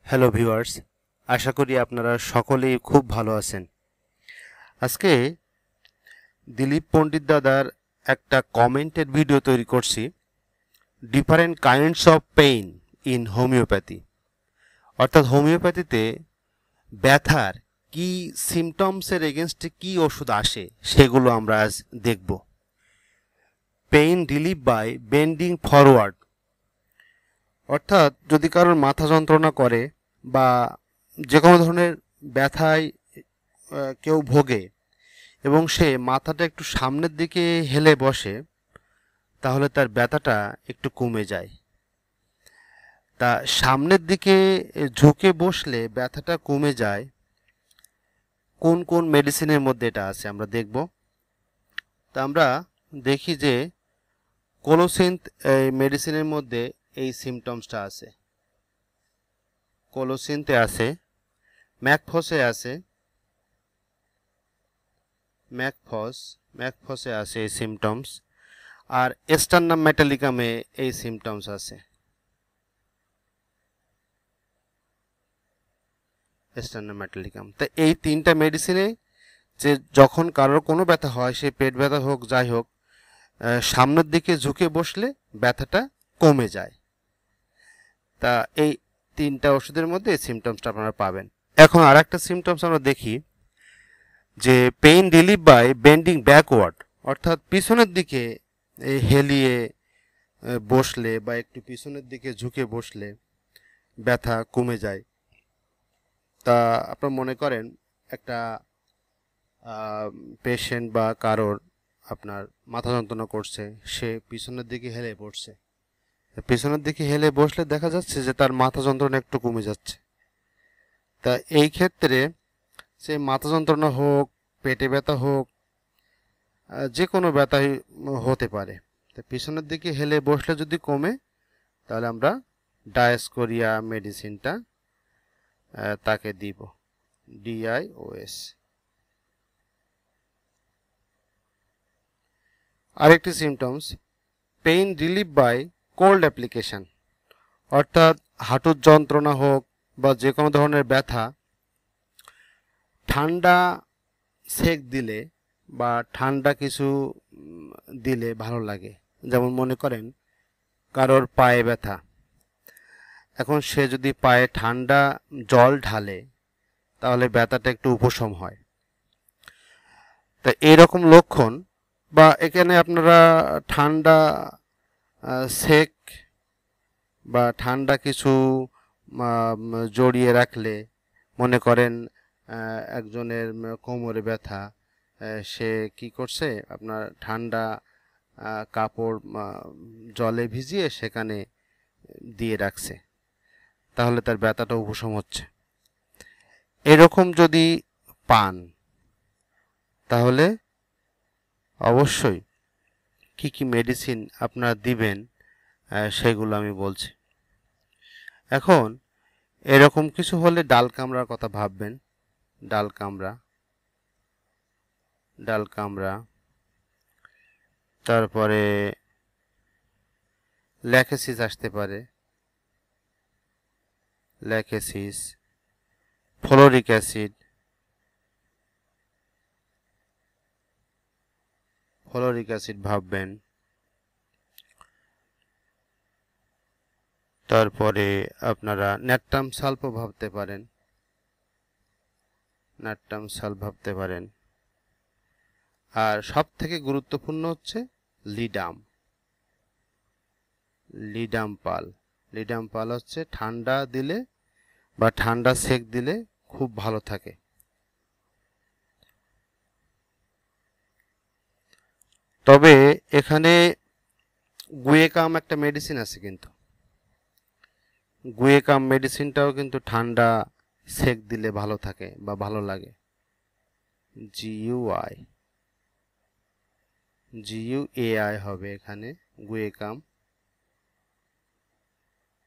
Hello viewers, আশা করি আপনারা সকলেই খুব ভালো আছেন। আজকে দিলীপ পণ্ডিত দাদার একটা কমেন্টের ভিডিও তৈরি করছি, different kinds of pain in homeopathy. অর্থাৎ হোমিওপ্যাথিতে ব্যথার কি সিমটমসের এগেনস্টে কি ওষুধ আসে সেগুলো আমরা আজ দেখব। Pain relief by bending forward, অর্থাৎ যদি কারোর মাথা যন্ত্রণা করে বা যে কোনো ধরনের ব্যথায় কেউ ভোগে এবং সে মাথাটা একটু সামনের দিকে হেলে বসে, তাহলে তার ব্যথাটা একটু কমে যায়। তা সামনের দিকে ঝুঁকে বসলে ব্যথাটা কমে যায়, কোন কোন মেডিসিনের মধ্যে এটা আছে আমরা দেখব। তা আমরা দেখি যে কোলোসিন্থ মেডিসিনের মধ্যে এই সিমটমসটা আছে, কোলোসিন্থে আছে, ম্যাকফসে আছে, ম্যাকফসে আছে এই সিমটমস, আর স্টারনাম মেটালিকামে এই সিমটমস আছে, স্টারনাম মেটালিকাম। তো এই তিনটা মেডিসিনে যে যখন কারোর কোনো ব্যথা হয়, সে পেট ব্যথা হোক যাই হোক, সামনের দিকে ঝুঁকে বসলে ব্যথাটা কমে যায়। তা এই তিনটা ওষুধের মধ্যে এই সিমটমসটা আপনারা পাবেন। এখন আর একটা সিমটমস আমরা দেখি যে pain relief by bending backward, অর্থাৎ পিছনের দিকে হেলিয়ে বসলে বা একটু পিছনের দিকে ঝুঁকে বসলে ব্যথা কমে যায়। তা আপনারা মনে করেন একটা পেশেন্ট বা কারোর আপনার মাথা যন্ত্রণা করছে, সে পিছনের দিকে হেলে পড়ছে, পিছনের দিকে হেলে বসলে দেখা যাচ্ছে যে তার মাথা যন্ত্রণা একটু কমে যাচ্ছে। তা এই ক্ষেত্রে সে মাথা যন্ত্রণা হোক, পেটে ব্যথা হোক, যে কোনো ব্যথাই হতে পারে, তা পিছনের দিকে হেলে বসলে যদি কমে, তাহলে আমরা ডায়াস্কোরিয়া মেডিসিনটা তাকে দিব, DIOS। আরেকটি symptoms pain relief by cold application, অর্থাৎ হাঁটুর যন্ত্রণা হোক বা যে কোনো ধরনের ব্যথা, ঠান্ডা সেক দিলে বা ঠান্ডা কিছু দিলে ভালো লাগে। যেমন মনে করেন কারোর পায়ে ব্যথা, এখন সে যদি পায়ে ঠান্ডা জল ঢালে তাহলে ব্যথাটা একটু উপশম হয়। তা এইরকম লক্ষণ, বা এখানে আপনারা ঠান্ডা সেক বা ঠান্ডা কিছু জড়িয়ে রাখলে, মনে করেন একজনের কোমরে ব্যথা, সে কি করছে, আপনার ঠান্ডা কাপড় জলে ভিজিয়ে সেখানে দিয়ে রাখছে, তাহলে তার ব্যথাটা উপশম হচ্ছে। এরকম যদি পান তাহলে অবশ্যই কি কি মেডিসিন আপনারা দিবেন সেগুলো আমি বলছি। এখন এরকম কিছু হলে ডাল কামড়ার কথা ভাববেন, ডাল কামড়া, তারপরে ল্যাকেসিস আসতে পারে, ল্যাকেসিস, ফ্লোরিক অ্যাসিড, ভাববেন। তারপরে আপনারা ন্যাট্টাম সালফও ভাবতে পারেন, আর সব থেকে গুরুত্বপূর্ণ হচ্ছে লিডাম পাল হচ্ছে ঠান্ডা দিলে বা ঠান্ডা সেক দিলে খুব ভালো থাকে। তবে এখানে গুয়েকাম একটা মেডিসিন আছে, কিন্তু গুয়েকাম মেডিসিনটাও কিন্তু ঠান্ডা সেক দিলে ভালো থাকে বা ভালো লাগে। GUAI হবে এখানে, গুয়েকাম,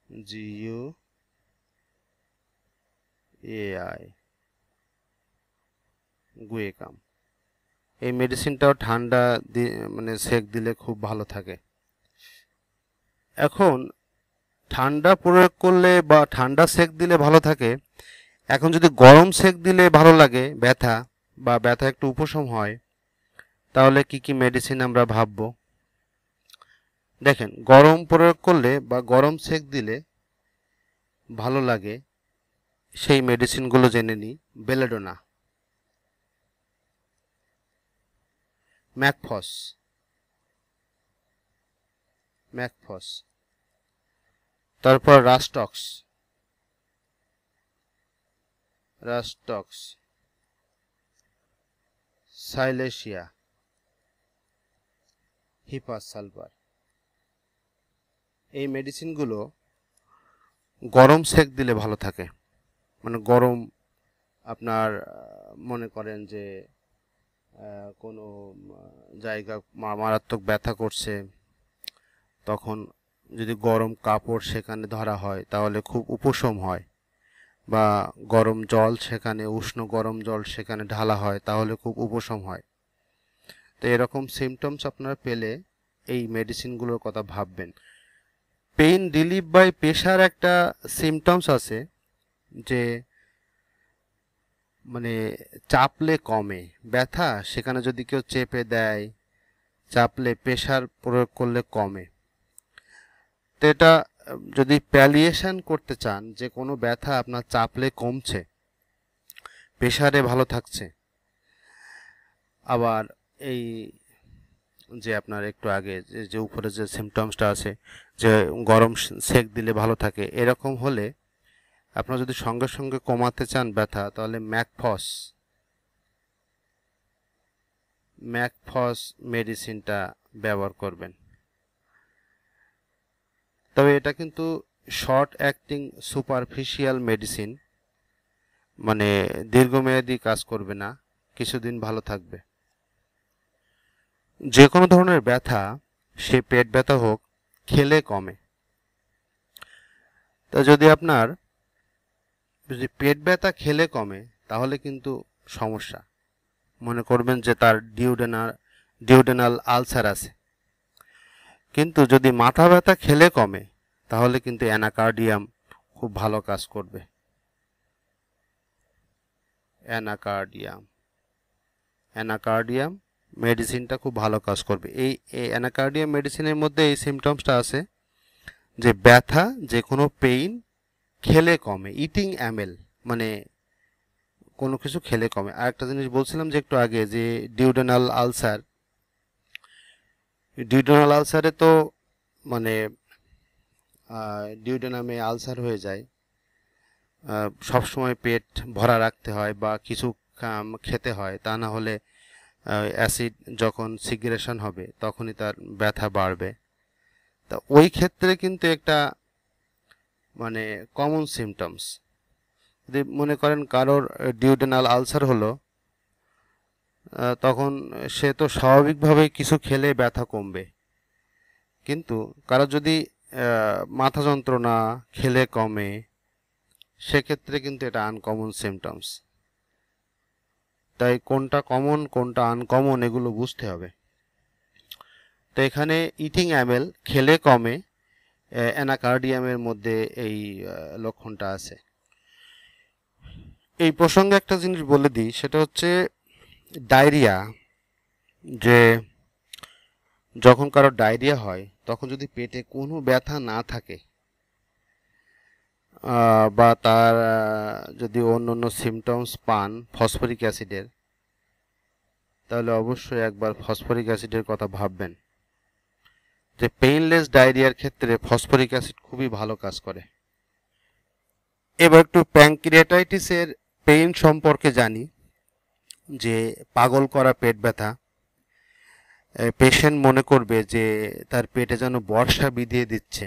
GUAI, গুয়েকাম। এই মেডিসিনটাও ঠান্ডা মানে সেক দিলে খুব ভালো থাকে। এখন ঠান্ডা প্রয়োগ করলে বা ঠান্ডা সেক দিলে ভালো থাকে। এখন যদি গরম সেক দিলে ভালো লাগে ব্যথা বা ব্যথা একটু উপশম হয়, তাহলে কি কি মেডিসিন আমরা ভাববো? দেখেন, গরম প্রয়োগ করলে বা গরম সেক দিলে ভালো লাগে সেই মেডিসিনগুলো জেনে নিই। বেলেডোনা, ম্যাকফস, তারপর রাস্টক্স, সাইলেশিয়া, হিপাস সালফার। এই মেডিসিনগুলো গরম সেক দিলে ভালো থাকে। মানে গরম, আপনার মনে করেন যে কোনো জায়গা মারাত্মক ব্যথা করছে, তখন যদি গরম কাপড় সেখানে ধরা হয় তাহলে খুব উপশম হয়, বা গরম জল সেখানে, উষ্ণ গরম জল সেখানে ঢালা হয় তাহলে খুব উপশম হয়। তো এরকম সিমটমস আপনারা পেলে এই মেডিসিনগুলোর কথা ভাববেন। পেইন রিলিফ বাই প্রেশার একটা সিমটমস আছে, যে মানে চাপলে কমে ব্যথা, সেখানে যদি কেউ চেপে দেয়, চাপলে প্রেশার প্রয়োগ করলে কমে। তো এটা যদি প্যালিয়েশন করতে চান, যে কোনো ব্যথা আপনার চাপলে কমছে, প্রেশারে ভালো থাকছে, আবার এই যে আপনার একটু আগে যে উপরে যে সিমটমসটা আছে, যে গরম সেক দিলে ভালো থাকে, এরকম হলে আপনারা যদি সঙ্গে সঙ্গে কমাতে চান ব্যথা, তাহলে ম্যাকফস মেডিসিনটা ব্যবহার করবেন। তবে এটা কিন্তু শর্ট অ্যাক্টিং সুপারফিশিয়াল মেডিসিন, মানে দীর্ঘমেয়াদী কাজ করবে না, কিছুদিন ভালো থাকবে। যে কোনো ধরনের ব্যথা, সে পেট ব্যথা হোক, খেলে কমে। তো যদি পেট ব্যথা খেলে কমে, তাহলে কিন্তু সমস্যা। মনে করবেন যে তার ডিউডেনাল আলসার আছে। কিন্তু যদি মাথা ব্যথা খেলে কমে, তাহলে কিন্তু অ্যানাকার্ডিয়াম খুব ভালো কাজ করবে। অ্যানাকার্ডিয়াম মেডিসিনটা খুব ভালো কাজ করবে। এই অ্যানাকার্ডিয়াম মেডিসিনের মধ্যে এই সিমটমসটা আছে, যে ব্যথা, যে কোনো পেইন খেলে কমে, ইটিং অ্যামেল, মানে কোনো কিছু খেলে কমে। আর একটা জিনিস বলছিলাম যে একটু আগে, যে ডিউডেনাল আলসারে তো মানে ডিউডেনামে আলসার হয়ে যায়, সব সময় পেট ভরা রাখতে হয় বা কিছু খেতে হয়, তা না হলে অ্যাসিড যখন সিগ্রেশন হবে তখনই তার ব্যথা বাড়বে। তা ওই ক্ষেত্রে কিন্তু একটা মানে কমন সিমটমস, যদি মনে করেন কারোর ডিউডেনাল আলসার হলো, তখন সে তো স্বাভাবিকভাবেই কিছু খেলে ব্যথা কমবে। কিন্তু কারো যদি মাথা যন্ত্রণা খেলে কমে, সেক্ষেত্রে কিন্তু এটা আনকমন সিমটমস। তাই কোনটা কমন কোনটা আনকমন এগুলো বুঝতে হবে। তো এখানে ইটিং অ্যামেল খেলে কমে, অ্যানাকার্ডিয়ামের মধ্যে এই লক্ষণটা আছে। এই প্রসঙ্গে একটা জিনিস বলে দিই, সেটা হচ্ছে ডায়রিয়া। যে যখন কারো ডায়রিয়া হয়, তখন যদি পেটে কোনো ব্যথা না থাকে, বা তার যদি অন্য অন্য সিমটমস পান ফসফরিক অ্যাসিডের, তাহলে অবশ্যই একবার ফসফরিক অ্যাসিডের কথা ভাববেন। যে পেইনলেস ডায়রিয়ার ক্ষেত্রে ফসফরিক অ্যাসিড খুবই ভালো কাজ করে। এবার একটু প্যানক্রিয়াটাইটিসের পেইন সম্পর্কে জানি। যে পাগল করা পেট ব্যথা, পেশেন্ট মনে করবে যে তার পেটে যেন বর্ষা বিধিয়ে দিচ্ছে।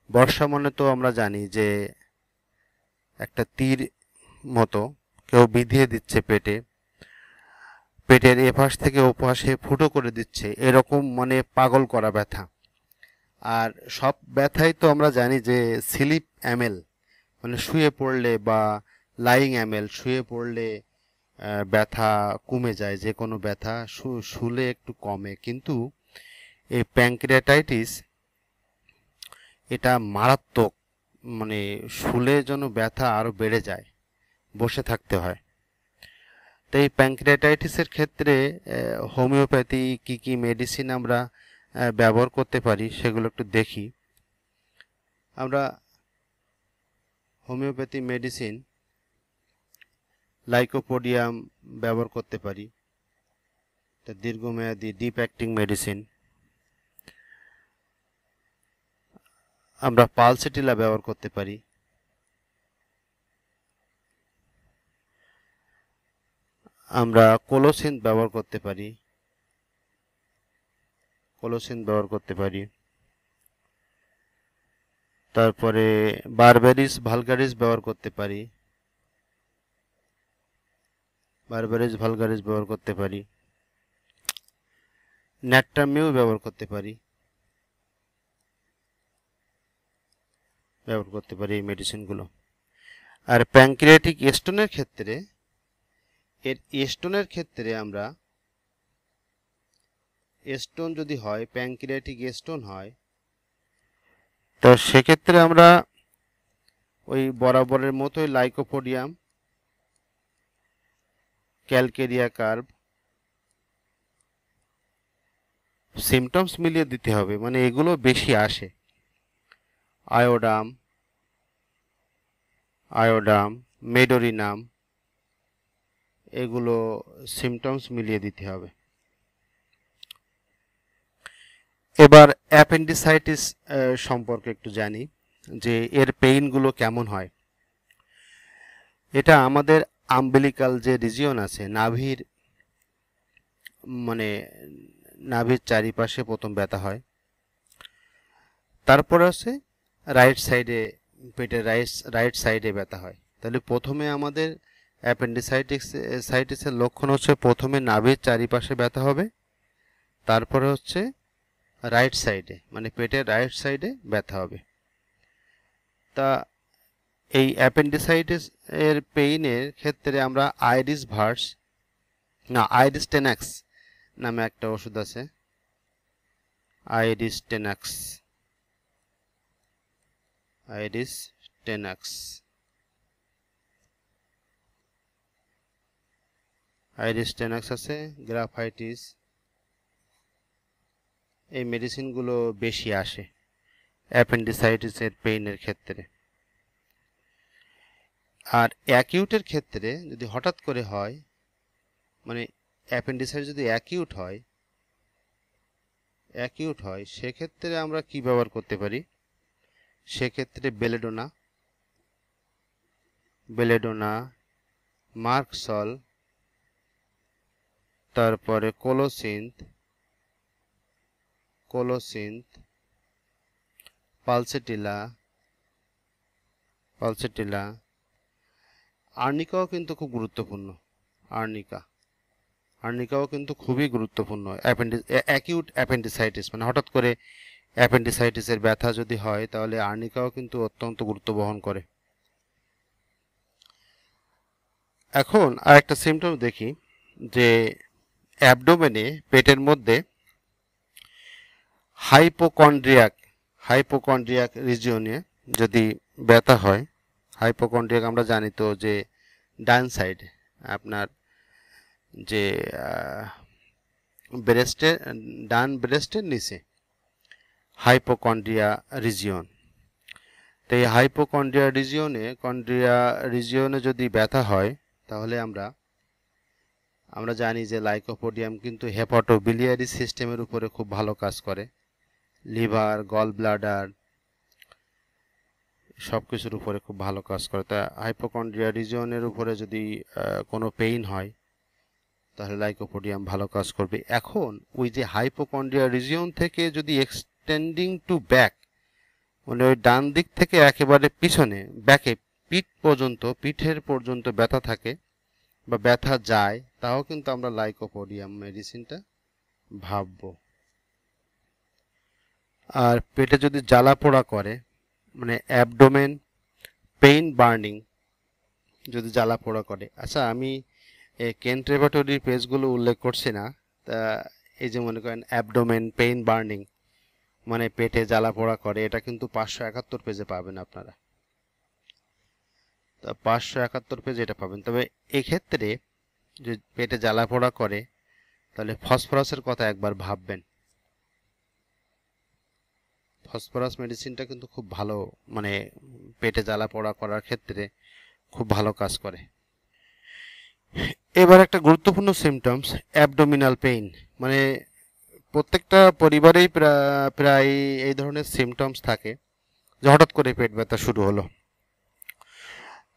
বর্ষা মানে তো আমরা জানি যে একটা তীর মতো কেউ বিধিয়ে দিচ্ছে পেটে, পেটের এপাশ থেকে ওপাশে ফুটো করে দিচ্ছে, এরকম মানে পাগল করা ব্যথা। আর সব ব্যথাই তো আমরা জানি যে স্লিপ অ্যামেল, মানে শুয়ে পড়লে, বা লাইং অ্যামেল, শুয়ে পড়লে ব্যথা কমে যায়, যে কোনো ব্যথা শুলে একটু কমে। কিন্তু এই প্যানক্রিয়াটাইটিস, এটা মারাত্মক, মানে শুলে যেন ব্যথা আরও বেড়ে যায়, বসে থাকতে হয়। তো এই প্যানক্রিয়াটাইটিসের ক্ষেত্রে হোমিওপ্যাথি কি কি মেডিসিন আমরা ব্যবহার করতে পারি সেগুলো একটু দেখি। আমরা হোমিওপ্যাথি মেডিসিন লাইকোপোডিয়াম ব্যবহার করতে পারি, তা দীর্ঘমেয়াদী ডিপ অ্যাক্টিং মেডিসিন। আমরা পালসেটিলা ব্যবহার করতে পারি। আমরা কোলোসিন ব্যবহার করতে পারি, তারপরে বারবেরিস ভালগারিস ব্যবহার করতে পারি, ন্যাট্রামিউ ব্যবহার করতে পারি এই মেডিসিনগুলো। আর প্যানক্রিয়াটিক স্টোনের ক্ষেত্রে আমরা স্টোন যদি হয়, প্যানক্রিয়াটিক স্টোন হয়, তো সেক্ষেত্রে আমরা ওই বরাবরের মতোই লাইকোপোডিয়াম, ক্যালকেরিয়া কার্ভ, সিমটমস মিলিয়ে দিতে হবে, মানে এগুলো বেশি আসে। আয়োডাম, মেডোরিনাম, এগুলো সিমটমস মিলিয়ে দিতে হবে। এবার অ্যাপেন্ডিসাইটিস সম্পর্কে একটু জানি যে এর পেইনগুলো কেমন হয়। এটা আমাদের আম্বিলিকাল যে রিজিয়ন আছে, নাভির চারিপাশে প্রথম ব্যথা হয়, তারপর আছে রাইট সাইডে, পেটের রাইট সাইডে ব্যথা হয়। তাহলে প্রথমে আমাদের অ্যাপেন্ডিসাইটিসের লক্ষণ হচ্ছে প্রথমে নাভির চারিপাশে ব্যথা হবে, তারপরে হচ্ছে রাইট সাইডে, মানে পেটের রাইট সাইডে ব্যথা হবে। তা এই অ্যাপেন্ডিসাইটিস এর পেইনের ক্ষেত্রে আমরা আইরিস টেনাক্স নামে একটা ওষুধ আছে, আইরিস টেনাক্স আছে, গ্রাফাইটিস, এই মেডিসিনগুলো বেশি আসে অ্যাপেন্ডিসাইটিসের পেইনের ক্ষেত্রে। আর অ্যাকিউটের ক্ষেত্রে যদি হঠাৎ করে হয়, মানে অ্যাপেন্ডিসাইটিস যদি অ্যাকিউট হয়, সেক্ষেত্রে আমরা কি ব্যবহার করতে পারি? সেক্ষেত্রে বেলেডোনা, মার্কসল, তারপরে কোলোসিন্থ, পালসেটিলা, আর্নিকাও কিন্তু খুব গুরুত্বপূর্ণ। আর্নিকাও কিন্তু খুবই গুরুত্বপূর্ণ অ্যাকিউট অ্যাপেন্ডিসাইটিস, মানে হঠাৎ করে অ্যাপেন্ডিসাইটিসের ব্যথা যদি হয়, তাহলে আর্নিকাও কিন্তু অত্যন্ত গুরুত্ব বহন করে। এখন আরেকটা সিমটম দেখি, যে অ্যাবডোমেনে, পেটের মধ্যে হাইপোকন্ড্রিয়াক রিজিয়নে যদি ব্যথা হয়, হাইপোকন্ড্রিয়াক আমরা জানি তো যে ডান সাইড, আপনার যে ডান ব্রেস্টের নিচে হাইপোকন্ড্রিয়া রিজিয়ন। তো এই হাইপোকন্ড্রিয়া রিজিয়নে যদি ব্যথা হয়, তাহলে আমরা জানি যে লাইকোপোডিয়াম কিন্তু হেপাটোবিলিয়ারি সিস্টেমের উপরে খুব ভালো কাজ করে, লিভার, গল ব্লাডার, সব কিছুর উপরে খুব ভালো কাজ করে। তা হাইপোকন্ড্রিয়া রিজিয়নের উপরে যদি কোনো পেইন হয়, তাহলে লাইকোপোডিয়াম ভালো কাজ করবে। এখন ওই যে হাইপোকন্ড্রিয়া রিজিয়ন থেকে যদি এক্সটেন্ডিং টু ব্যাক, মানে ওই ডান দিক থেকে একেবারে পিছনে ব্যাকে পিঠের পর্যন্ত ব্যথা থাকে বা ব্যথা যায়, তাও কিন্তু আমরা লাইকোপোডিয়াম মেডিসিনটা ভাববো। আর পেটে যদি জ্বালা পোড়া করে, মানে অ্যাবডোমেন পেইন বার্নিং যদি জ্বালা পোড়া করে, আচ্ছা আমি কেন্ট রেপার্টরির পেজগুলো উল্লেখ করছি না, তা এই যে মনে করেন অ্যাবডোমেন পেইন বার্নিং, মানে পেটে জ্বালা পোড়া করে, এটা কিন্তু 571 পেজে পাবেন আপনারা। 571 পেজে এটা পাবেন। তবে এক্ষেত্রে যে পেটে জ্বালা পোড়া করে, তাহলে ফসফরাসের কথা একবার ভাববেন। ফসফরাস মেডিসিনটা কিন্তু খুব ভালো, মানে পেটে জ্বালা পোড়া করার ক্ষেত্রে খুব ভালো কাজ করে। এবার একটা গুরুত্বপূর্ণ সিমটমস, অ্যাবডোমিনাল পেইন। মানে প্রত্যেকটা পরিবারেই প্রায় এই ধরনের সিমটমস থাকে যে হঠাৎ করে পেট ব্যথা শুরু হলো।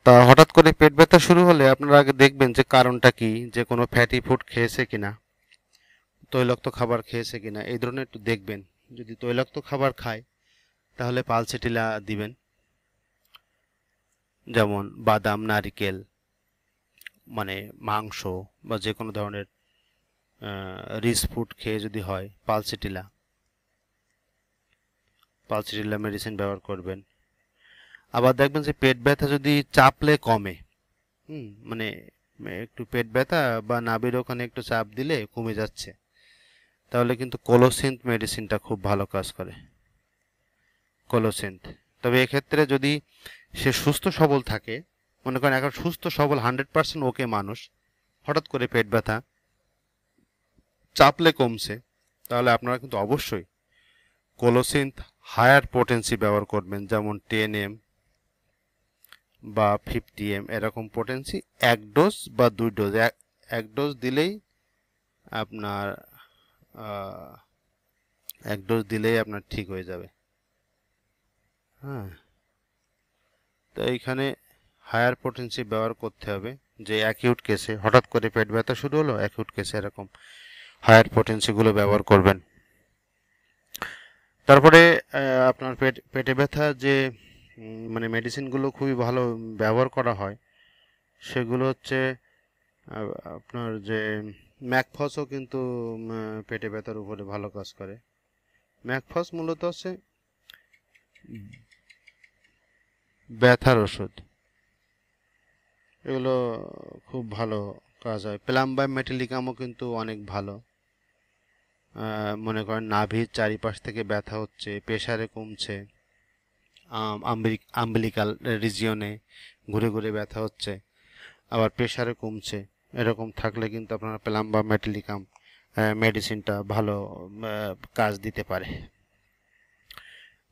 তা হঠাৎ করে পেট ব্যথা শুরু হলে আপনারা আগে দেখবেন যে কারণটা কি, যে কোনো ফ্যাটি ফুড খেয়েছে কিনা, তৈলাক্ত খাবার খেয়েছে কিনা, এই ধরনের একটু দেখবেন। যদি তৈলাক্ত খাবার খায় তাহলে পালসেটিলা দিবেন, যেমন বাদাম, নারকেল, মানে মাংস বা যে কোনো ধরনের রিচ ফুড খেয়ে যদি হয় পালসেটিলা মেডিসিন ব্যবহার করবেন। আবার দেখবেন যে পেট ব্যথা যদি চাপলে কমে, মানে একটু পেট ব্যথা বা নাভির ওখানে একটু চাপ দিলে কমে যাচ্ছে, তাহলে কিন্তু কোলোসিন্থ মেডিসিনটা খুব ভালো কাজ করে, কোলোসিন্থ। তবে এক্ষেত্রে যদি সে সুস্থ সবল থাকে, মনে করেন এখন সুস্থ সবল 100% ওকে মানুষ, হঠাৎ করে পেট ব্যথা চাপলে কমছে, তাহলে আপনারা কিন্তু অবশ্যই কোলোসিন্থ হায়ার পোটেন্সি ব্যবহার করবেন, যেমন 10 m বা 50 m এরকম পোটেন্সি, 1 ডোজ বা 2 ডোজ, এক ডোজ দিলেই আপনার 1 ডোজ দিলেই আপনার ঠিক হয়ে যাবে। হ্যাঁ, তো এইখানে হায়ার পোটেন্সি ব্যবহার করতে হবে, যে অ্যাকিউট কেসে হঠাৎ করে পেট ব্যথা শুরু হলো, অ্যাকিউট কেসে এরকম হায়ার পোটেন্সিগুলো ব্যবহার করবেন। তারপরে আপনার পেটে ব্যথা যে মানে মেডিসিনগুলো খুবই ভালো ব্যবহার করা হয়, সেগুলো হচ্ছে আপনার যে ম্যাকফসও কিন্তু পেটে ব্যথার উপরে ভালো কাজ করে। ম্যাকফস মূলত হচ্ছে ব্যথার ওষুধ, এগুলো খুব ভালো কাজ হয়। প্লাম্বাই মেটিলিকামও কিন্তু অনেক ভালো। মনে করেন নাভির চারিপাশ থেকে ব্যথা হচ্ছে, প্রেসারে কমছে, আম্বিলিকাল রিজিয়নে ঘুরে ঘুরে ব্যথা হচ্ছে, আবার প্রেসারে কমছে, এরকম থাকলে কিন্তু আপনার প্লাম্বা মেটিলিকাম মেডিসিনটা ভালো কাজ দিতে পারে।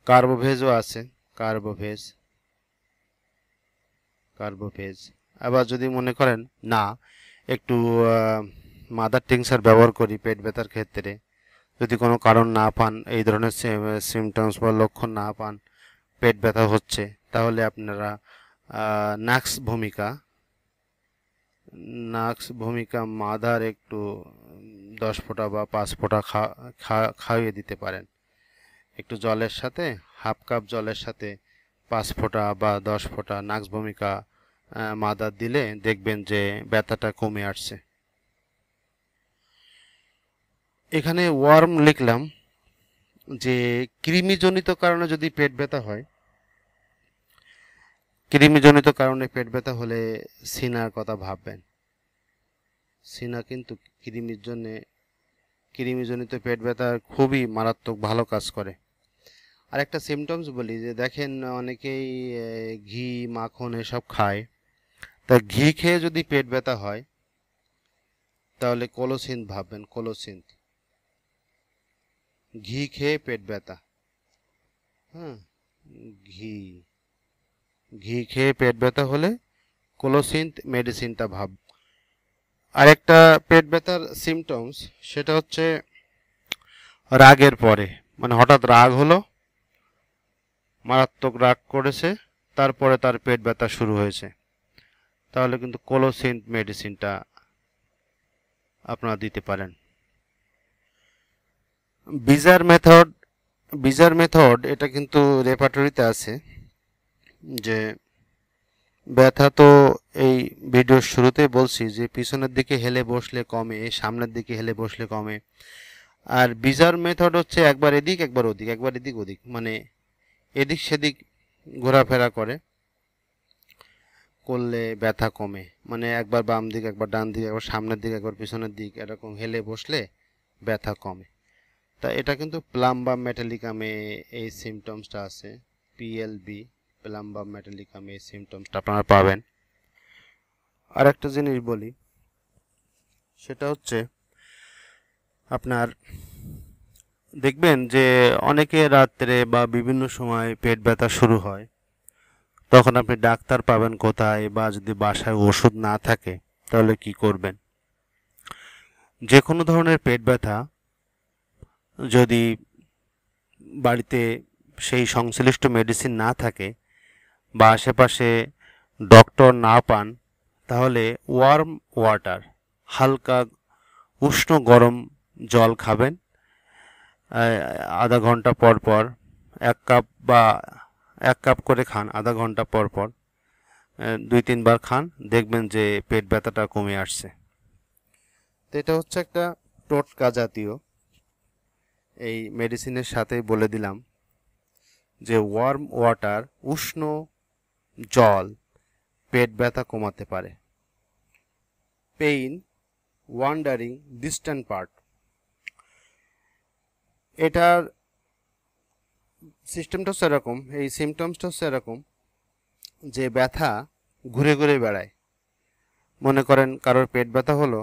কার্বোভেজও আছে, কার্বোভেজ। আবার যদি মনে করেন না একটু মাদার টিংসার ব্যবহার করি পেট ব্যথার ক্ষেত্রে, যদি কোনো কারণ না পান, এই ধরনের সিমটমস বা লক্ষণ না পান, পেট ব্যথা হচ্ছে, তাহলে আপনারা নাক্স ভূমিকা মাদার একটু 10 ফোঁটা বা 5 ফোঁটা খাইয়ে দিতে পারেন। একটু জলের সাথে, হাফ কাপ জলের সাথে 5 ফোঁটা বা 10 ফোঁটা নাক্স ভূমিকা মাদার দিলে দেখবেন যে ব্যথাটা কমে আসছে। এখানে ওয়ার্ম লিখলাম যে কৃমিজনিত কারণে যদি পেট ব্যথা হয়, কৃমিজনিত কারণে পেট ব্যথা হলে সিনার কথা ভাববেন। সিনা কিন্তু কৃমিজনিত পেট ব্যথা খুবই মারাত্মক ভালো কাজ করে। আর একটা সিমটমস বলি, যে দেখেন অনেকেই ঘি মাখন এসব খায়, তা ঘি খেয়ে যদি পেট ব্যথা হয় তাহলে কোলোসিন্থ ভাববেন, কোলোসিন্থ। ঘি খেয়ে পেট ব্যথা, হ্যাঁ, ঘি খেয়ে পেট ব্যথা হলে কোলোসিন্থ মেডিসিনটা ভাব। আরেকটা পেট ব্যথার সিমটমস, সেটা হচ্ছে রাগের পরে, মানে হঠাৎ রাগ হলো, মারাত্মক রাগ করেছে, তারপরে তার পেট ব্যথা শুরু হয়েছে, তাহলে কিন্তু কোলোসিন্থ মেডিসিনটা আপনারা দিতে পারেন। বিজার মেথড এটা কিন্তু রেপার্টরিতে আছে, যে ব্যথা তো এই ভিডিওর শুরুতেই বলছি যে পিছনের দিকে হেলে বসলে কমে, সামনের দিকে হেলে বসলে কমে। আর বিজার মেথড হচ্ছে একবার এদিক একবার ওদিক, একবার এদিক ওদিক, মানে এদিক সেদিক ঘোরাফেরা করলে ব্যথা কমে। মানে একবার বাম দিক, একবার ডান দিক, একবার সামনের দিক, একবার পিছনের দিক, এরকম হেলে বসলে ব্যথা কমে। তা এটা কিন্তু প্লাম্বার মেটালিকামে এই সিমটমসটা আছে, পিএলবি প্লাম্বার মেটালিকামে এই সিমটমসটা আপনারা পাবেন। আর একটা জিনিস বলি, সেটা হচ্ছে আপনার দেখবেন যে অনেকে রাত্রে বা বিভিন্ন সময় পেট ব্যথা শুরু হয়, তখন আপনি ডাক্তার পাবেন কোথায়, বা যদি বাসায় ওষুধ না থাকে তাহলে কি করবেন? যে কোনো ধরনের পেট ব্যথা যদি বাড়িতে সেই সংশ্লিষ্ট মেডিসিন না থাকে বা আশেপাশে ডক্টর না পান, তাহলে ওয়ার্ম ওয়াটার, হালকা উষ্ণ গরম জল খাবেন আধা ঘন্টা পর পর, 1 কাপ বা 1 কাপ করে খান আধা ঘন্টা পর পর, 2-3 বার খান, দেখবেন যে পেট ব্যথাটা কমে আসছে। তো এটা হচ্ছে একটা টোটকা জাতীয়, এই মেডিসিনের সাথেই বলে দিলাম যে ওয়ার্ম ওয়াটার, উষ্ণ জল পেট ব্যথা কমাতে পারে। পেইন ওয়ান্ডারিং ডিস্ট্যান্ট পার্ট, এটার সিস্টেমটা হচ্ছে এরকম, এই সিমটমসটা হচ্ছে এরকম যে ব্যথা ঘুরে ঘুরে বেড়ায়। মনে করেন কারোর পেট ব্যথা হলো,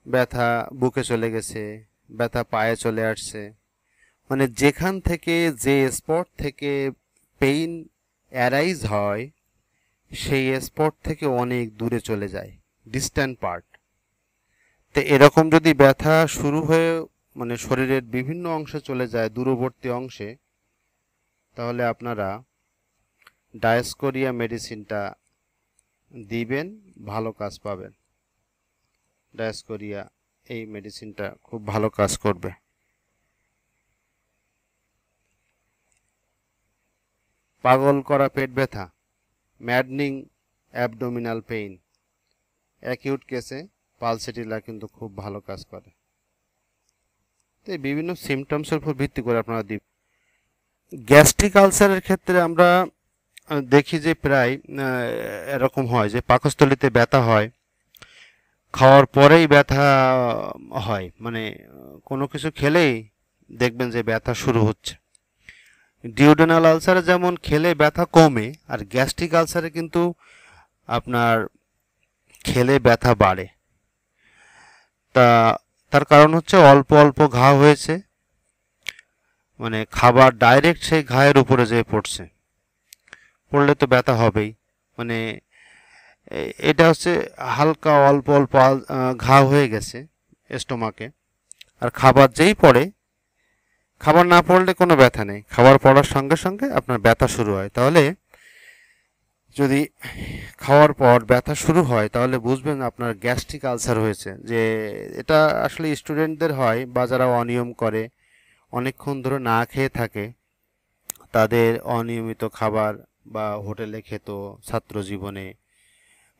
ব্যথা বুকে চলে গেছে, ব্যথা পায়ে চলে আসছে, মানে যেখান থেকে যে স্পট থেকে পেইন অ্যারাইজ হয় সেই স্পট থেকে অনেক দূরে চলে যায়, ডিস্ট্যান্ট পার্ট। তো এরকম যদি ব্যথা শুরু হয়ে মানে শরীরের বিভিন্ন অংশে চলে যায়, দূরবর্তী অংশে, তাহলে আপনারা ডায়াস্কোরিয়া মেডিসিনটা দিবেন, ভালো কাজ পাবেন। ডায়াস্কোরিয়া এই মেডিসিনটা খুব ভালো কাজ করবে। পাগল করা পেট ব্যথা, ম্যাডনিং অ্যাবডোমিনাল পেইন, অ্যাকিউট কেসে পালসেটিলা কিন্তু খুব ভালো কাজ করে। তো এই বিভিন্ন সিমটমসের উপর ভিত্তি করে আপনারা দিবেন। গ্যাস্ট্রিক আলসারের ক্ষেত্রে আমরা দেখি যে প্রায় এরকম হয় যে পাকস্থলীতে ব্যথা হয়, খাওয়ার পরেই ব্যথা হয়, মানে কোনো কিছু খেলেই দেখবেন যে ব্যথা শুরু হচ্ছে। ডিউডেনাল আলসারে যেমন খেলে ব্যথা কমে, আর গ্যাস্ট্রিক আলসারে কিন্তু আপনার খেলে ব্যথা বাড়ে। তার কারণ হচ্ছে অল্প অল্প ঘা হয়েছে, মানে খাবার ডাইরেক্ট সেই ঘায়ের উপরে যেয়ে পড়ছে, পড়লে তো ব্যথা হবেই। মানে এটা হচ্ছে হালকা অল্প অল্প ঘা হয়ে গেছে স্টোমাকে, আর খাবার যেই পড়ে, খাবার না পড়লে কোনো ব্যথা নেই, খাবার পড়ার সঙ্গে সঙ্গে আপনার ব্যথা শুরু হয়। তাহলে যদি খাওয়ার পর ব্যথা শুরু হয় তাহলে বুঝবেন আপনার গ্যাস্ট্রিক আলসার হয়েছে। যে এটা আসলে স্টুডেন্টদের হয়, বা যারা অনিয়ম করে, অনেকক্ষণ ধরে না খেয়ে থাকে, তাদের অনিয়মিত খাবার বা হোটেলে খেত ছাত্র জীবনে,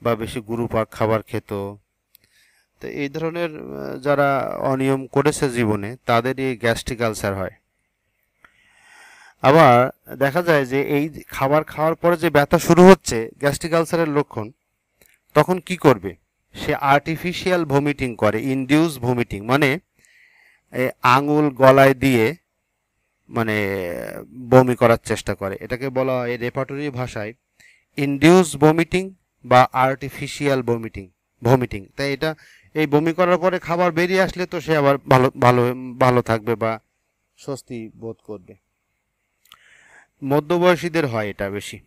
বা বেশি গুরুপাক খাবার খেত, তো এই ধরনের যারা অনিয়ম করেছে জীবনে, তাদের এই গ্যাস্ট্রিক আলসার হয়। আবার দেখা যায় যে এই খাবার খাওয়ার পরে যে ব্যথা শুরু হচ্ছে, গ্যাস্ট্রিক আলসারের লক্ষণ, তখন কি করবে? সে আর্টিফিশিয়াল ভমিটিং করে, ইনডিউস ভমিটিং, মানে আঙুল গলায় দিয়ে মানে বমি করার চেষ্টা করে। এটাকে বলা হয় রেপার্টরি ভাষায় ইনডিউস ভমিটিং বা আর্টিফিশিয়াল ভমিটিং। তাই এটা, এই বমি করার পরে খাবার বেরিয়ে আসলে তো সে আবার ভালো ভালো ভালো থাকবে বা স্বস্তি বোধ করবে। মধ্যবয়সীদের হয় এটা বেশি।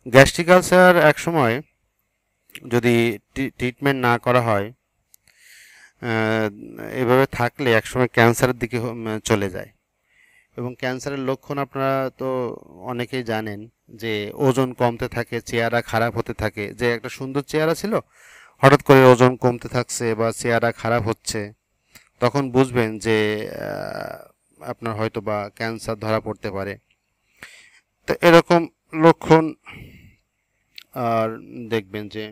গ্যাস্ট্রিক আলসার একসময় যদি ট্রিটমেন্ট না করা হয়, এভাবে থাকলে একসময় ক্যান্সারের দিকে চলে যায়। এবং ক্যান্সারের লক্ষণ আপনারা তো অনেকেই জানেন, যে ওজন কমতে থাকে, চেহারা খারাপ হতে থাকে। যে একটা সুন্দর চেহারা ছিল, হঠাৎ করে ওজন কমতে থাকছে বা চেহারা খারাপ হচ্ছে, তখন বুঝবেন যে আপনার হয়তো বা ক্যান্সার ধরা পড়তে পারে। তো এরকম লক্ষণ। আর দেখবেন যে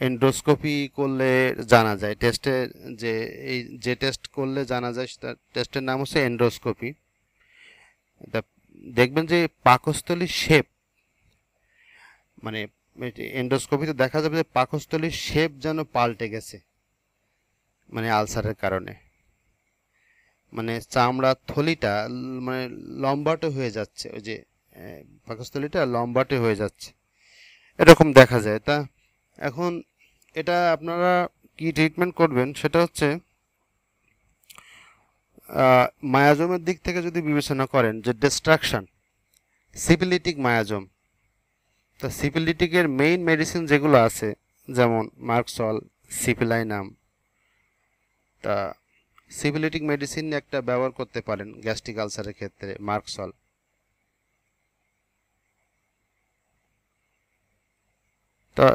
এন্ডোস্কোপি করলে জানা যায়, টেস্টে যে এই যে টেস্ট করলে জানা যায়, তার টেস্টের নাম হচ্ছে এন্ডোস্কোপি। দেখবেন যে পাকস্থলীর শেপ, মানে এন্ডোস্কোপিতে দেখা যাবে যে পাকস্থলীর শেপ যেন পাল্টে গেছে, মানে আলসারের কারণে। মানে চামড়ার থলিটা মানে লম্বাটে হয়ে যাচ্ছে, ওই যে পাকস্থলীটা লম্বাটে হয়ে যাচ্ছে, এরকম দেখা যায়। তা এখন এটা আপনারা কি ট্রিটমেন্ট করবেন সেটা হচ্ছে মায়াজমের দিক থেকে যদি বিবেচনা করেন যে ডিস্ট্রাকশন সিপিলিটিক মায়াজম, তা সিপিলিটিকের মেইন মেডিসিন যেগুলো আছে যেমন মার্কসল, সিপিলাইনাম, তা সিপিলিটিক মেডিসিন একটা ব্যবহার করতে পারেন গ্যাস্ট্রিক আলসারের ক্ষেত্রে মার্কসল। তা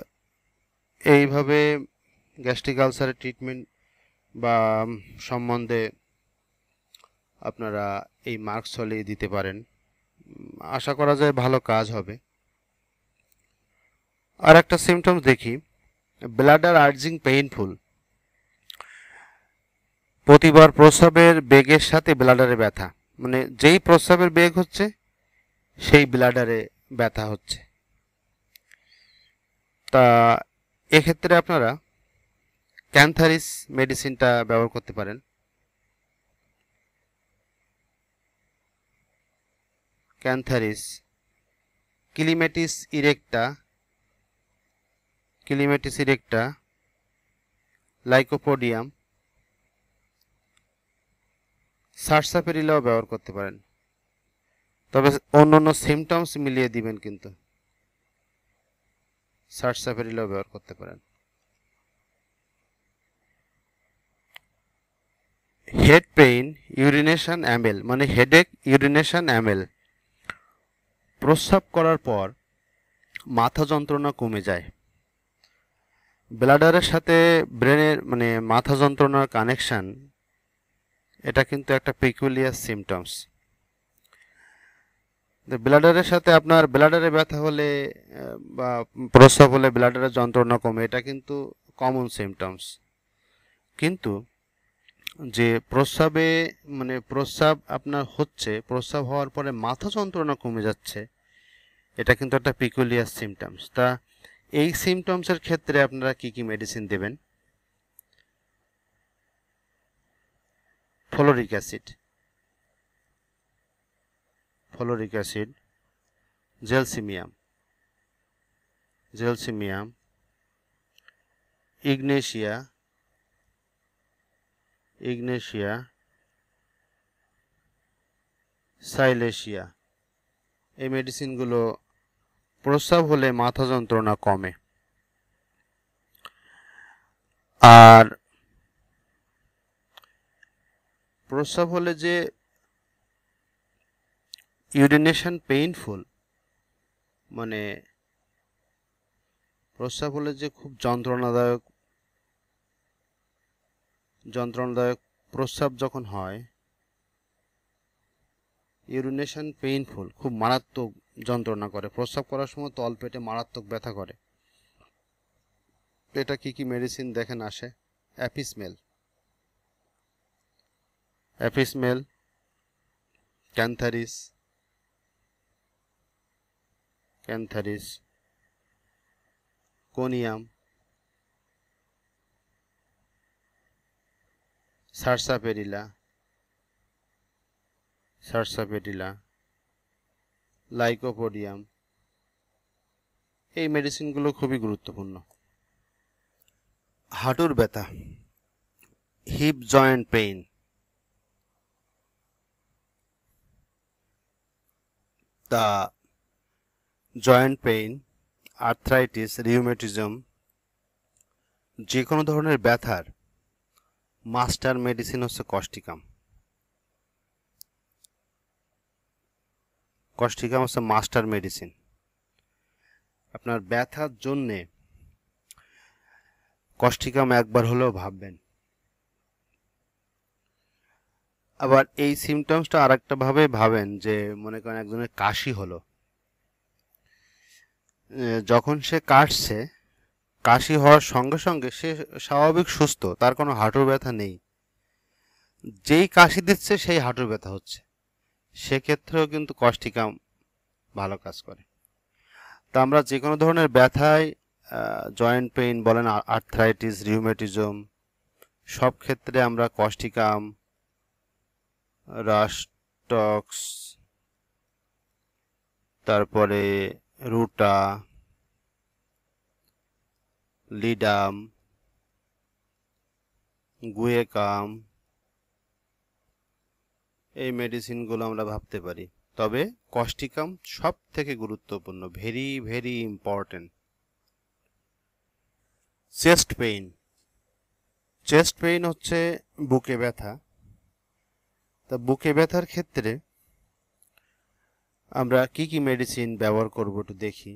এইভাবে গ্যাস্ট্রিক আলসারের ট্রিটমেন্ট বা সম্বন্ধে আপনারা এই মার্কসলই দিতে পারেন, আশা করা যায় ভালো কাজ হবে। আর একটা সিমটমস দেখি, ব্লাডার আর্জিং পেইনফুল, প্রতিবার প্রস্রাবের বেগের সাথে ব্লাডারে ব্যথা, মানে যেই প্রস্রাবের বেগ হচ্ছে সেই ব্লাডারে ব্যথা হচ্ছে। তা এক্ষেত্রে আপনারা ক্যান্থারিস মেডিসিনটা ব্যবহার করতে পারেন। ক্যান্থারিস, ক্লিমেটিস ইরেক্টা, লাইকোপোডিয়াম, সারসাপেরিলাও ব্যবহার করতে পারেন, তবে অন্য সিমটমস মিলিয়ে দিবেন, কিন্তু সারসাপেরিলাও ব্যবহার করতে পারেন। হেড পেইন, ইউরিনেশন অ্যামেল, মানে হেডেক, ইউরিনেশন অ্যামেল, প্রস্রাব করার পর মাথা যন্ত্রণা কমে যায়। ব্লাডারের সাথে ব্রেনের মানে মাথা যন্ত্রণার কানেকশন, এটা কিন্তু একটা পেকুলিয়ার সিমটমস। ব্লাডারের সাথে আপনার ব্লাডারে ব্যথা হলে বা প্রস্রাব হলে ব্লাডারের যন্ত্রণা কমে, এটা কিন্তু কমন সিমটমস। কিন্তু যে প্রস্রাবে মানে প্রস্রাব আপনার হচ্ছে, প্রস্রাব হওয়ার পরে মাথা যন্ত্রণা কমে যাচ্ছে, এটা কিন্তু একটা পিকুলিয়ার সিমটমস। তা এই সিমটমসের ক্ষেত্রে আপনারা কি কি মেডিসিন দেবেন? ফলোরিক অ্যাসিড, জেলসিমিয়াম, ইগনেশিয়া, সাইলেশিয়া, এই মেডিসিনগুলো প্রস্রাব হলে মাথা যন্ত্রণা কমে। আর প্রস্রাব হলে যে ইউরিনেশন পেইনফুল, মানে প্রস্রাব হলে যে খুব যন্ত্রণাদায়ক প্রস্রাব যখন হয়, ইউরিনেশন পেইনফুল, খুব মারাত্মক যন্ত্রণা করে, প্রস্রাব করার সময় তলপেটে মারাত্মক ব্যথা করে, এটা কি কি মেডিসিন দেখেন আসে? অ্যাপিসমেল, ক্যান্থারিস, কোনিয়াম, সারসাপেরিলা, লাইকোপোডিয়াম, এই মেডিসিনগুলো খুবই গুরুত্বপূর্ণ। হাঁটুর ব্যথা, হিপ জয়েন্ট পেইন, তা জয়েন্ট পেইন, আর্থ্রাইটিস, রিউমেটিজম, যে কোনো ধরনের ব্যথার মাস্টার মেডিসিন হচ্ছে কস্টিকাম হচ্ছে মাস্টার মেডিসিন। আপনার ব্যথার জন্যে কস্টিকাম একবার হলেও ভাববেন। আবার এই সিমটমসটা আর একটা ভাবে ভাবেন, যে মনে করেন একজনের কাশি হলো, যখন সে কাশছে, কাশি হওয়ার সঙ্গে সঙ্গে সে স্বাভাবিক সুস্থ, তার কোনো হাঁটুর ব্যথা নেই, যেই কাশি দিচ্ছে সেই হাঁটুর ব্যথা হচ্ছে, সেক্ষেত্রেও কিন্তু কস্টিকাম ভালো কাজ করে। তা আমরা যে কোনো ধরনের ব্যথায়, জয়েন্ট পেইন বলেন, আর্থ্রাইটিস, রিউমেটিজম, সব ক্ষেত্রে আমরা কস্টিকাম রাস্টক্স, তারপরে রুটা, লিডাম, গুয়েকাম, এই মেডিসিনগুলো আমরা ভাবতে পারি। তবে কস্টিকাম সব থেকে গুরুত্বপূর্ণ, very very important. Chest pain, chest pain হচ্ছে বুকে ব্যথা। তা বুকে ব্যথার ক্ষেত্রে আমরা কি কি মেডিসিন ব্যবহার করব একটু দেখি।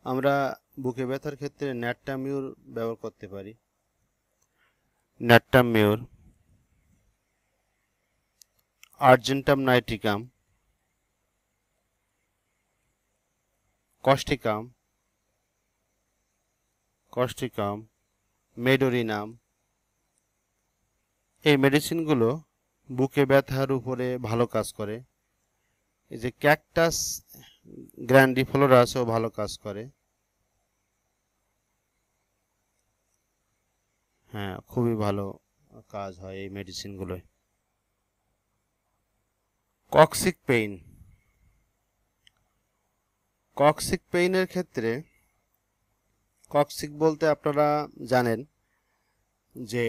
আমরা বুকে ব্যথার ক্ষেত্রে ন্যাট্টামিউর ব্যবহার করতে পারি। ন্যাট্টামিউর, আর্জেন্টাম নাইট্রিকাম, কস্টিকাম, মেডোরিনাম, এই মেডিসিনগুলো বুকে ব্যথার উপরে ভালো কাজ করে। এই যে ক্যাকটাস গ্র্যান্ডিফ্লোরাসও ভালো কাজ করে। হ্যাঁ, খুবই ভালো কাজ হয় এই মেডিসিনগুলোয়। কক্সিক পেইন, কক্সিক পেইনের ক্ষেত্রে, কক্সিক বলতে আপনারা জানেন যে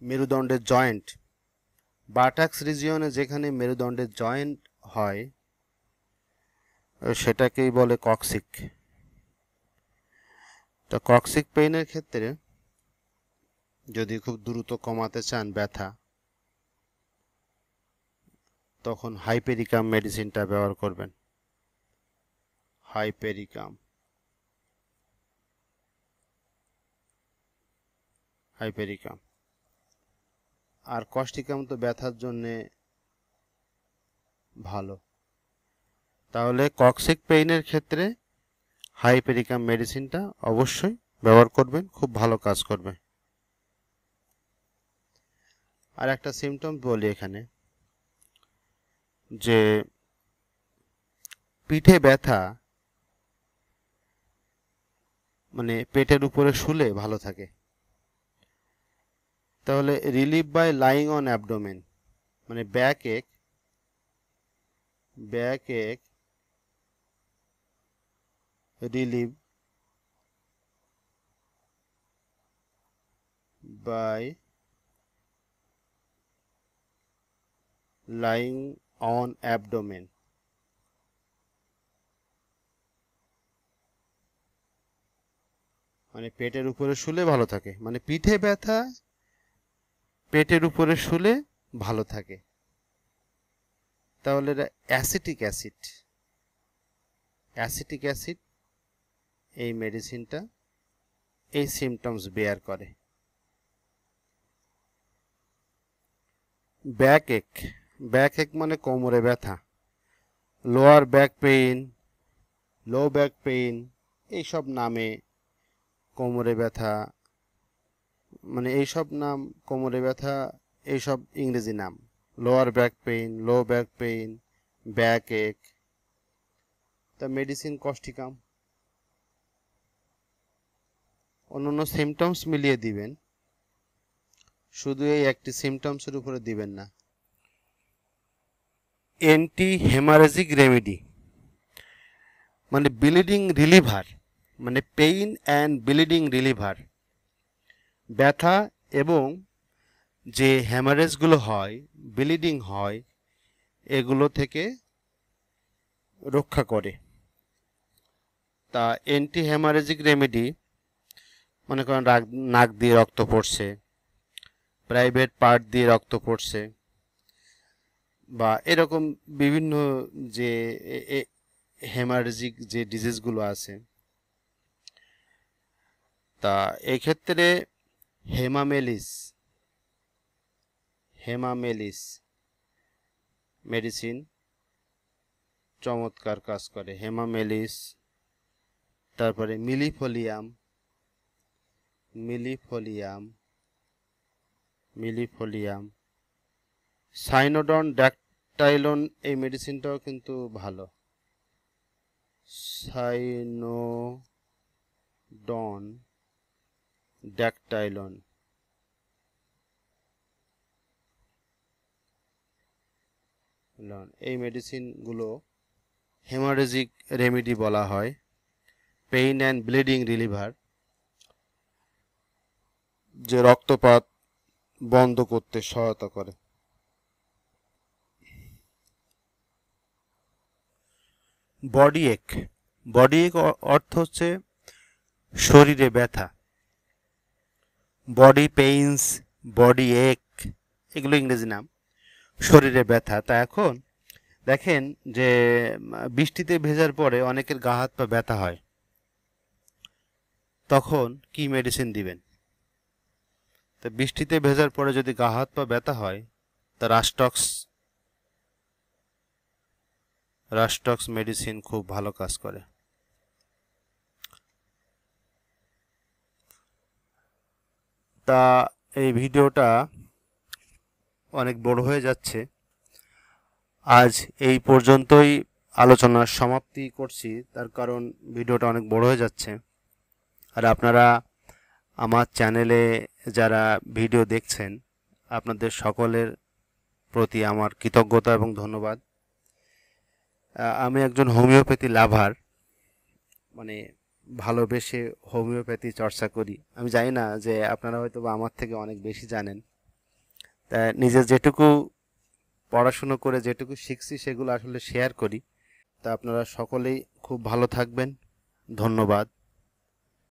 মেরুদণ্ডের জয়েন্ট, বাটাক্স রিজিয়নে যেখানে মেরুদণ্ডের জয়েন্ট হয় সেটাকেই বলে কক্সিক। তো কক্সিক পেইনের ক্ষেত্রে যদি খুব দ্রুত কমাতে চান ব্যথা, তখন হাইপেরিকাম মেডিসিনটা ব্যবহার করবেন। Hypericum, hypericum. আর কস্টিকাম তো ব্যথার জন্যে ভালো। তাহলে কক্সিক পেইনের ক্ষেত্রে হাইপেরিকাম মেডিসিনটা অবশ্যই ব্যবহার করবেন, খুব ভালো কাজ করবে। আর একটা সিমটম বলি এখানে, যে পিঠে ব্যথা, মানে পেটের উপরে শুলে ভালো থাকে। তাহলে relieve by lying on abdomen, মানে backache relieve by lying on abdomen, মানে পেটের উপরে শুলে ভালো থাকে। মানে পিঠে ব্যথা পেটের উপরে শুলে ভালো থাকে। তাহলে অ্যাসিটিক অ্যাসিড এই মেডিসিনটা এই সিমটমস বেয়ার করে। ব্যাক এক মানে কোমরে ব্যথা, lower back pain, low back pain, এইসব নামে কোমরে ব্যথা, মানে এইসব নাম কোমরে ব্যথা, এইসব ইংরেজি নাম। Lower back pain, low back pain, back এক। তা মেডিসিন কস্টিকাম। অন্যান্য সিমটমস মিলিয়ে দিবেন, শুধু এই একটি সিমটমসের উপরে দিবেন না। অ্যান্টি হেমারেজিক রেমেডি, মানে ব্লিডিং রিলিভার, মানে পেইন অ্যান্ড ব্লিডিং রিলিভার। ব্যথা এবং যে হ্যামারেজগুলো হয়, ব্লিডিং হয়, এগুলো থেকে রক্ষা করে। তা অ্যান্টি হ্যামারেজিক রেমেডি, মনে করেন নাক দিয়ে রক্ত পড়ছে, প্রাইভেট পার্ট দিয়ে রক্ত পড়ছে, বা এরকম বিভিন্ন যে হেমারেজিক যে ডিজিজগুলো আছে, তা এক্ষেত্রে হেমামেলিস মেডিসিন চমৎকার কাজ করে। হেমামেলিস, তারপরে মিলিফোলিয়াম, সাইনোডন ড্যাকটাইলন, এই মেডিসিনটাও কিন্তু ভালো। সাইনোডন ড্যাকটাইলন, এই মেডিসিনগুলো হেমারেজিক রেমেডি বলা হয়, পেইন অ্যান্ড ব্লিডিং রিলিভার, যে রক্তপাত বন্ধ করতে সহায়তা করে। বডি এক, বডি এক অর্থ হচ্ছে শরীরে ব্যথা, বডি পেইনস, বডি এক, এগুলো ইংরেজি নাম, শরীরে ব্যথা। তা এখন দেখেন যে বৃষ্টিতে ভেজার পরে অনেকের গা হাত পা ব্যথা হয়, তখন কি মেডিসিন দিবেন? তো বৃষ্টিতে ভেজার পরে যদি গা হাত পা ব্যথা হয়, তা রাস্টক্স মেডিসিন খুব ভালো কাজ করে। তা এই ভিডিওটা অনেক বড় হয়ে যাচ্ছে, আজ এই পর্যন্তই আলোচনার সমাপ্তি করছি, তার কারণ ভিডিওটা অনেক বড় হয়ে যাচ্ছে। আর আপনারা আমার চ্যানেলে যারা ভিডিও দেখছেন, আপনাদের সকলের প্রতি আমার কৃতজ্ঞতা এবং ধন্যবাদ। আমি একজন হোমিওপ্যাথি লাভার, মানে ভালোবেসে হোমিওপ্যাথি চর্চা করি। আমি জানি না যে আপনারা হয়তো বা আমার থেকে অনেক বেশি জানেন, তা নিজের যেটুকু পড়াশুনো করে যেটুকু শিখছি সেগুলো আসলে শেয়ার করি। তা আপনারা সকলেই খুব ভালো থাকবেন, ধন্যবাদ।